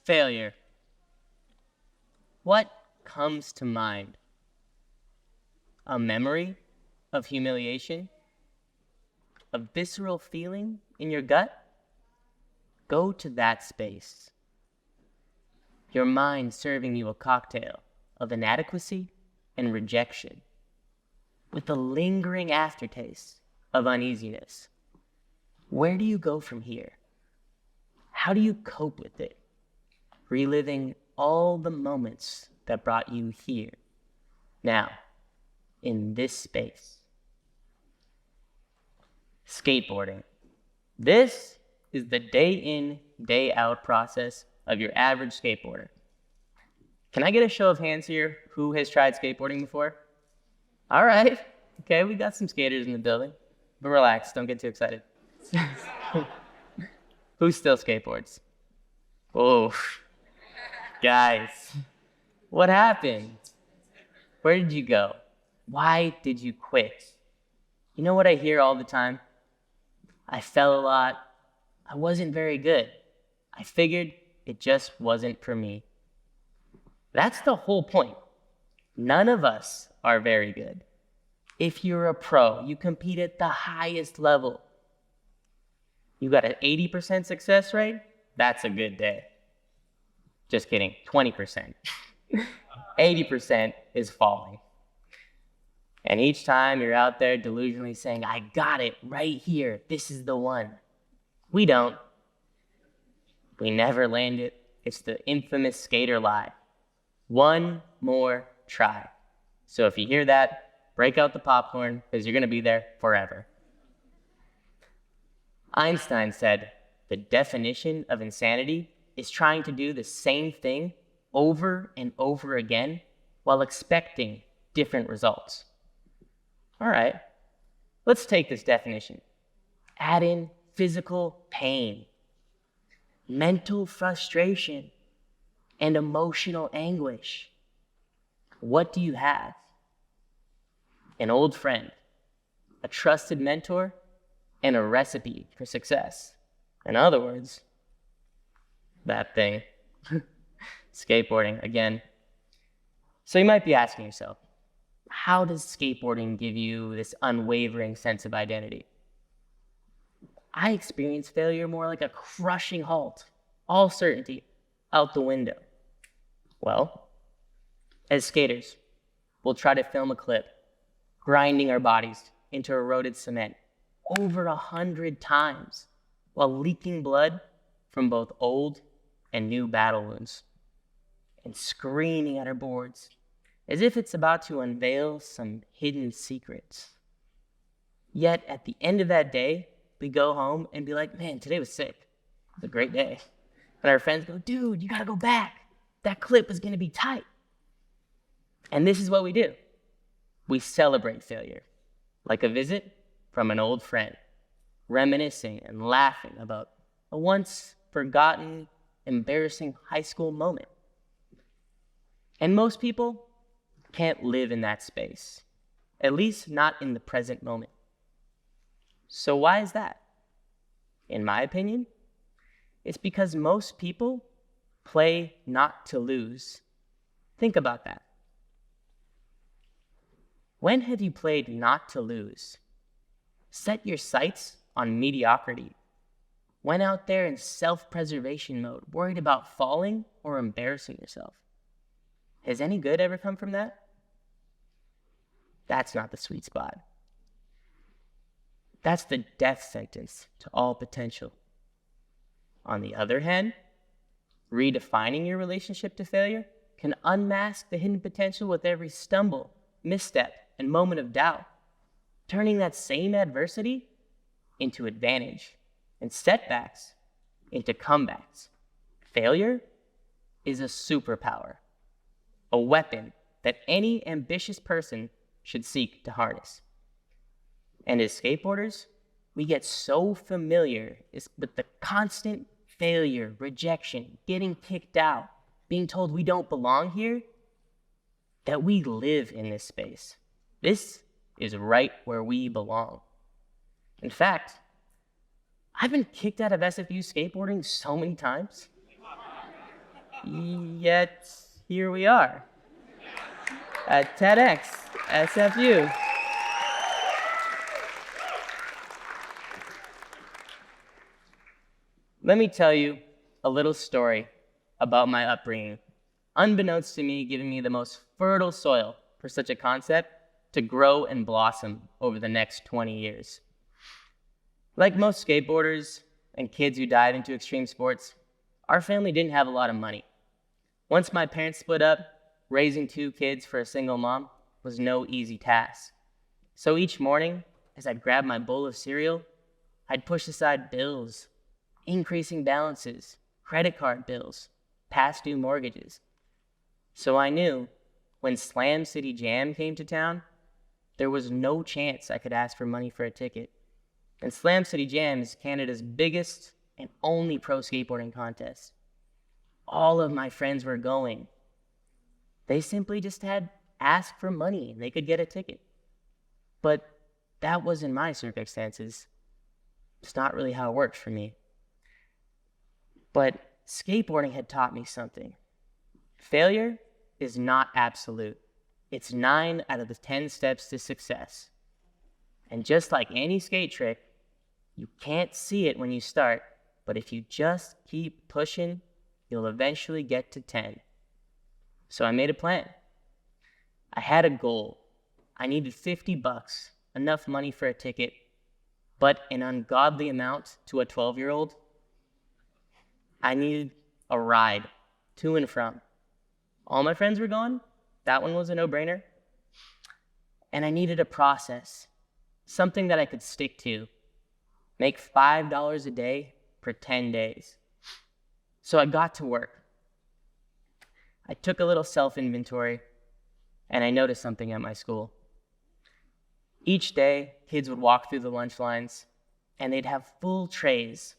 Failure. What comes to mind? A memory of humiliation? A visceral feeling in your gut? Go to that space. Your mind serving you a cocktail of inadequacy and rejection, with a lingering aftertaste of uneasiness. Where do you go from here? How do you cope with it? Reliving all the moments that brought you here, now, in this space. Skateboarding. This is the day in, day out process of your average skateboarder. Can I get a show of hands here who has tried skateboarding before? All right, okay, we got some skaters in the building, but relax, don't get too excited. Who still skateboards? Oh, guys, what happened? Where did you go? Why did you quit? You know what I hear all the time? I fell a lot. I wasn't very good. I figured it just wasn't for me. That's the whole point. None of us are very good. If you're a pro, you compete at the highest level. You got an 80% success rate? That's a good day. Just kidding, 20%. 80% is falling. And each time you're out there delusionally saying, I got it right here, this is the one. We don't. We never land it. It's the infamous skater lie. One more try. So if you hear that, break out the popcorn because you're going to be there forever. Einstein said, the definition of insanity is trying to do the same thing over and over again while expecting different results. All right, let's take this definition. Add in physical pain, mental frustration, and emotional anguish. What do you have? An old friend, a trusted mentor, and a recipe for success. In other words, that thing. Skateboarding, again. So you might be asking yourself, how does skateboarding give you this unwavering sense of identity? I experience failure more like a crushing halt, all certainty, out the window. Well, as skaters, we'll try to film a clip, grinding our bodies into eroded cement over 100 times while leaking blood from both old and new battle wounds, and screaming at our boards as if it's about to unveil some hidden secrets. Yet at the end of that day, we go home and be like, man, today was sick. It was a great day. And our friends go, dude, you gotta go back. That clip is gonna be tight. And this is what we do. We celebrate failure, like a visit from an old friend, reminiscing and laughing about a once forgotten, embarrassing high school moment. And most people can't live in that space, at least not in the present moment. So why is that? In my opinion, it's because most people play not to lose. Think about that. When have you played not to lose? Set your sights on mediocrity. Went out there in self-preservation mode, worried about falling or embarrassing yourself. Has any good ever come from that? That's not the sweet spot. That's the death sentence to all potential. On the other hand, redefining your relationship to failure can unmask the hidden potential with every stumble, misstep, and moment of doubt, turning that same adversity into advantage and setbacks into comebacks. Failure is a superpower, a weapon that any ambitious person should seek to harness. And as skateboarders, we get so familiar with the constant failure, rejection, getting kicked out, being told we don't belong here, that we live in this space. This is right where we belong. In fact, I've been kicked out of SFU skateboarding so many times. Yet, here we are at TEDxSFU. Let me tell you a little story about my upbringing, unbeknownst to me, giving me the most fertile soil for such a concept to grow and blossom over the next 20 years. Like most skateboarders and kids who dive into extreme sports, our family didn't have a lot of money. Once my parents split up, raising 2 kids for a single mom was no easy task. So each morning, as I'd grab my bowl of cereal, I'd push aside bills, increasing balances, credit card bills, past due mortgages. So I knew when Slam City Jam came to town, there was no chance I could ask for money for a ticket. And Slam City Jam is Canada's biggest and only pro skateboarding contest. All of my friends were going. They simply just had asked for money and they could get a ticket. But that wasn't my circumstances. It's not really how it worked for me. But skateboarding had taught me something. Failure is not absolute. It's 9 out of the 10 steps to success. And just like any skate trick, you can't see it when you start, but if you just keep pushing, you'll eventually get to 10. So I made a plan. I had a goal. I needed $50, enough money for a ticket, but an ungodly amount to a 12-year-old. I needed a ride to and from. All my friends were gone. That one was a no-brainer. And I needed a process, something that I could stick to. Make $5 a day for 10 days. So I got to work. I took a little self-inventory, and I noticed something at my school. Each day, kids would walk through the lunch lines, and they'd have full trays,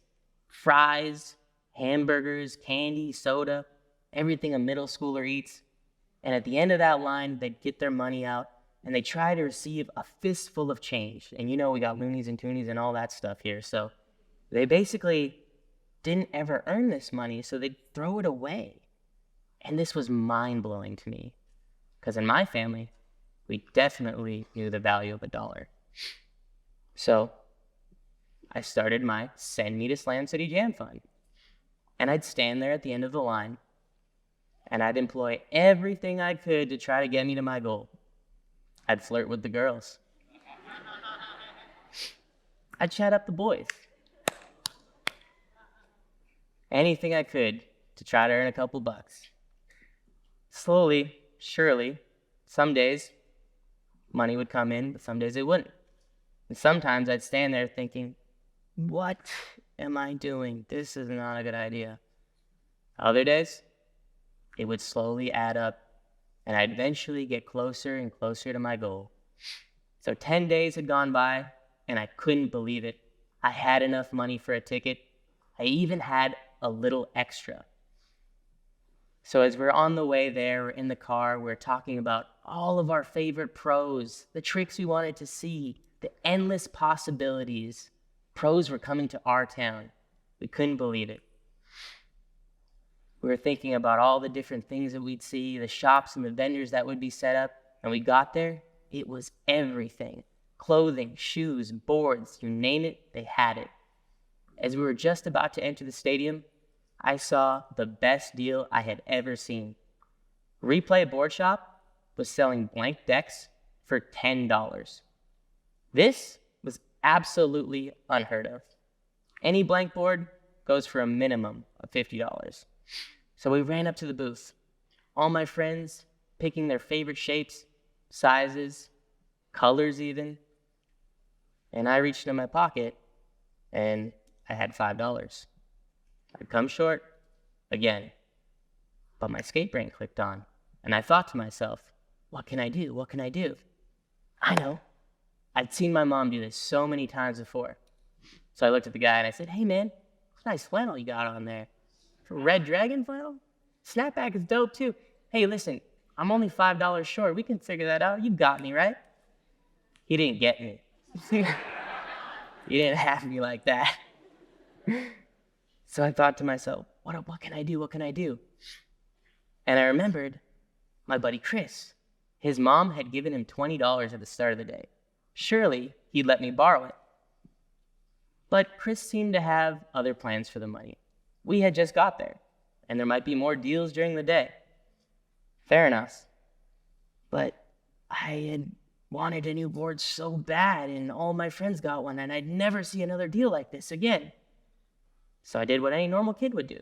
fries, hamburgers, candy, soda, everything a middle schooler eats. And at the end of that line, they'd get their money out, and they try to receive a fistful of change. And you know we got loonies and toonies and all that stuff here. So they basically didn't ever earn this money, so they'd throw it away. And this was mind-blowing to me, because in my family, we definitely knew the value of $1. So I started my Send Me to Slam City Jam Fund. And I'd stand there at the end of the line, and I'd employ everything I could to try to get me to my goal. I'd flirt with the girls. I'd chat up the boys. Anything I could to try to earn a couple bucks. Slowly, surely, some days money would come in, but some days it wouldn't. And sometimes I'd stand there thinking, what am I doing? This is not a good idea. Other days, it would slowly add up, and I'd eventually get closer and closer to my goal. So 10 days had gone by, and I couldn't believe it. I had enough money for a ticket. I even had a little extra. So as we're on the way there, we're in the car, we're talking about all of our favorite pros, the tricks we wanted to see, the endless possibilities. Pros were coming to our town. We couldn't believe it. We were thinking about all the different things that we'd see, the shops and the vendors that would be set up, and we got there, it was everything. Clothing, shoes, boards, you name it, they had it. As we were just about to enter the stadium, I saw the best deal I had ever seen. Replay Board Shop was selling blank decks for $10. This was absolutely unheard of. Any blank board goes for a minimum of $50. So we ran up to the booth. All my friends picking their favorite shapes, sizes, colors even. And I reached in my pocket and I had $5. I'd come short again. But my skate brain clicked on and I thought to myself, what can I do? What can I do? I know. I'd seen my mom do this so many times before. So I looked at the guy and I said, hey man, what nice flannel you got on there. Red Dragon flannel? Snapback is dope too. Hey, listen, I'm only $5 short. We can figure that out. You got me, right? He didn't get me. He didn't have me like that. So I thought to myself, what can I do? What can I do? And I remembered my buddy Chris. His mom had given him $20 at the start of the day. Surely he'd let me borrow it. But Chris seemed to have other plans for the money. We had just got there, and there might be more deals during the day. Fair enough. But I had wanted a new board so bad, and all my friends got one, and I'd never see another deal like this again. So I did what any normal kid would do.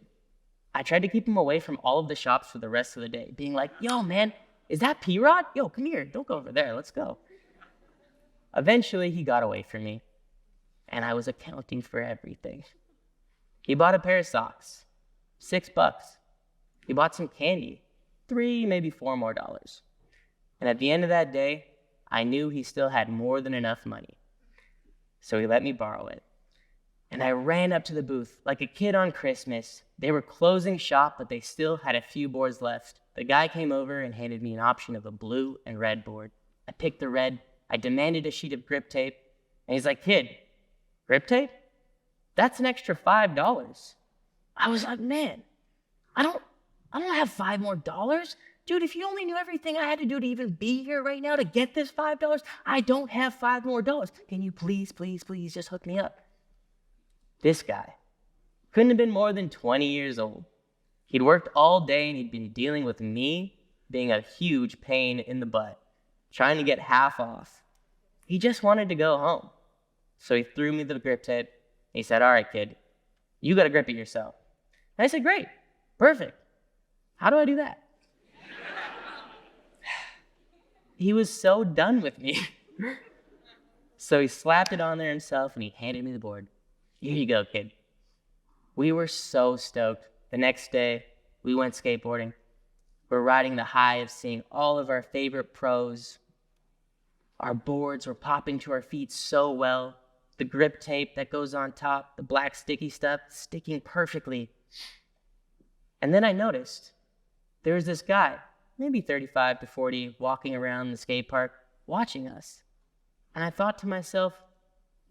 I tried to keep him away from all of the shops for the rest of the day, being like, yo, man, is that P-Rod? Yo, come here, don't go over there, let's go. Eventually, he got away from me, and I was accounting for everything. He bought a pair of socks, $6. He bought some candy, $3, maybe $4 more. And at the end of that day, I knew he still had more than enough money. So he let me borrow it. And I ran up to the booth like a kid on Christmas. They were closing shop, but they still had a few boards left. The guy came over and handed me an option of a blue and red board. I picked the red. I demanded a sheet of grip tape. And he's like, kid, grip tape? That's an extra $5. I was like, man, I don't have $5 more. Dude, if you only knew everything I had to do to even be here right now to get this $5, I don't have $5 more. Can you please just hook me up? This guy couldn't have been more than 20 years old. He'd worked all day and he'd been dealing with me being a huge pain in the butt, trying to get half off. He just wanted to go home. So he threw me the grip tape. He said, all right, kid, you got to grip it yourself. And I said, great, perfect. How do I do that? He was so done with me. So he slapped it on there himself and he handed me the board. Here you go, kid. We were so stoked. The next day, we went skateboarding. We're riding the high of seeing all of our favorite pros. Our boards were popping to our feet so well. The grip tape that goes on top, the black sticky stuff, sticking perfectly. And then I noticed there was this guy, maybe 35 to 40, walking around the skate park, watching us. And I thought to myself,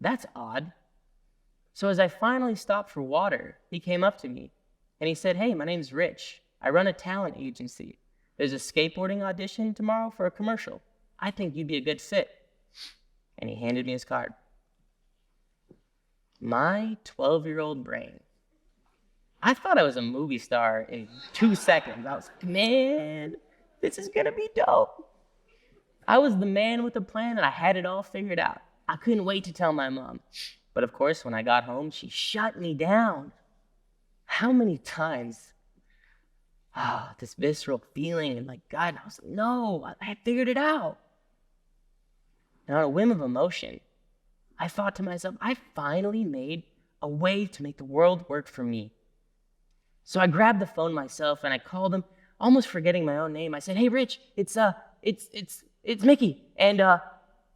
that's odd. So as I finally stopped for water, he came up to me and he said, hey, my name's Rich. I run a talent agency. There's a skateboarding audition tomorrow for a commercial. I think you'd be a good fit. And he handed me his card. My 12-year-old brain. I thought I was a movie star in 2 seconds. I was like, man, this is gonna be dope. I was the man with a plan and I had it all figured out. I couldn't wait to tell my mom. But of course, when I got home, she shut me down. How many times? This visceral feeling and like, God, I was like, no, I had figured it out. And on a whim of emotion, I thought to myself, I finally made a way to make the world work for me. So I grabbed the phone myself and I called him, almost forgetting my own name. I said, hey, Rich, it's Micky. And I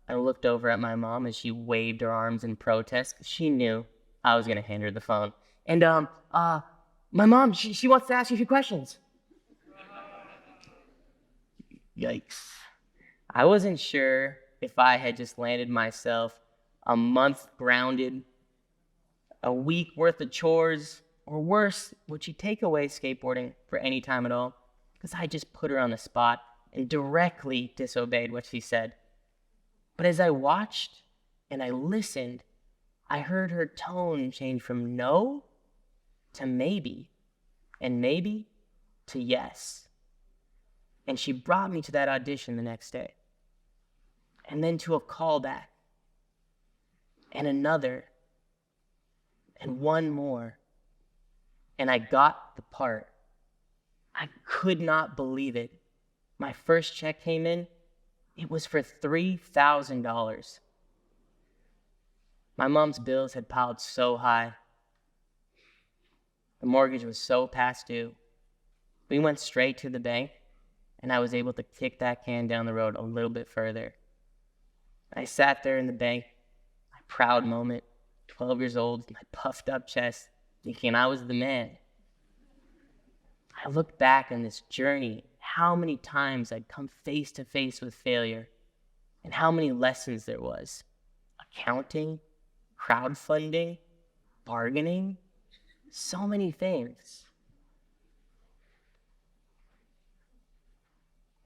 looked over at my mom as she waved her arms in protest. She knew I was gonna hand her the phone. And my mom, she wants to ask you a few questions. Yikes. I wasn't sure if I had just landed myself a month grounded, a week worth of chores, or worse, would she take away skateboarding for any time at all? Because I just put her on the spot and directly disobeyed what she said. But as I watched and I listened, I heard her tone change from no to maybe, and maybe to yes. And she brought me to that audition the next day. And then to a callback. And another. And one more. And I got the part. I could not believe it. My first check came in. It was for $3,000. My mom's bills had piled so high. The mortgage was so past due. We went straight to the bank, and I was able to kick that can down the road a little bit further. I sat there in the bank, my proud moment, 12 years old, my puffed up chest, thinking I was the man. I looked back on this journey, how many times I'd come face to face with failure, and how many lessons there was. Accounting, crowdfunding, bargaining, so many things.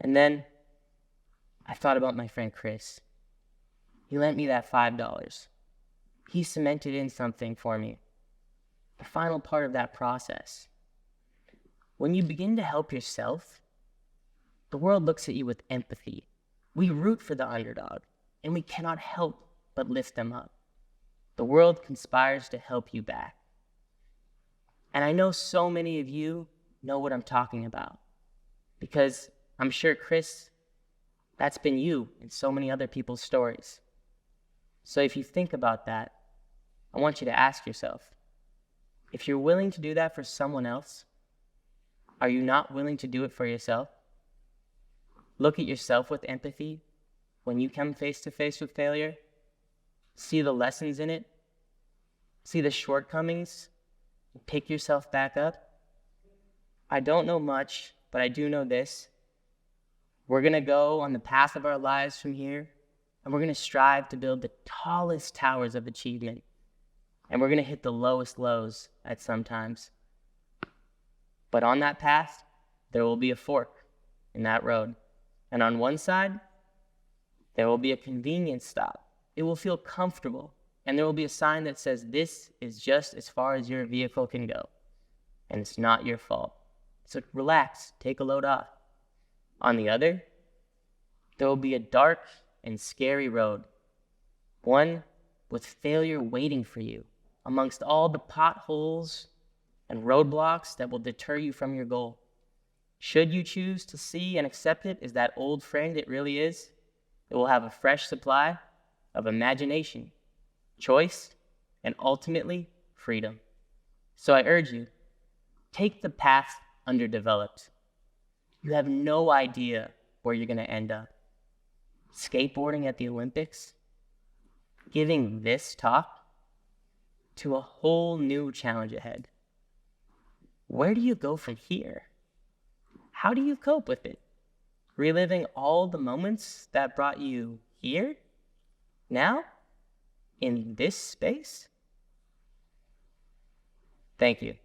And then I thought about my friend Chris. He lent me that $5. He cemented in something for me. The final part of that process. When you begin to help yourself, the world looks at you with empathy. We root for the underdog, and we cannot help but lift them up. The world conspires to help you back. And I know so many of you know what I'm talking about, because I'm sure, Chris, that's been you in so many other people's stories. So if you think about that, I want you to ask yourself, if you're willing to do that for someone else, are you not willing to do it for yourself? Look at yourself with empathy when you come face to face with failure. See the lessons in it. See the shortcomings. And pick yourself back up. I don't know much, but I do know this. We're going to go on the path of our lives from here, and we're going to strive to build the tallest towers of achievement. And we're going to hit the lowest lows at some times. But on that path, there will be a fork in that road. And on one side, there will be a convenience stop. It will feel comfortable. And there will be a sign that says, this is just as far as your vehicle can go. And it's not your fault. So relax, take a load off. On the other, there will be a dark and scary road. One with failure waiting for you amongst all the potholes and roadblocks that will deter you from your goal. Should you choose to see and accept it as that old friend it really is, it will have a fresh supply of imagination, choice, and ultimately, freedom. So I urge you, take the path underdeveloped. You have no idea where you're going to end up. Skateboarding at the Olympics, giving this talk to a whole new challenge ahead. Where do you go from here? How do you cope with it? Reliving all the moments that brought you here? Now? In this space? Thank you.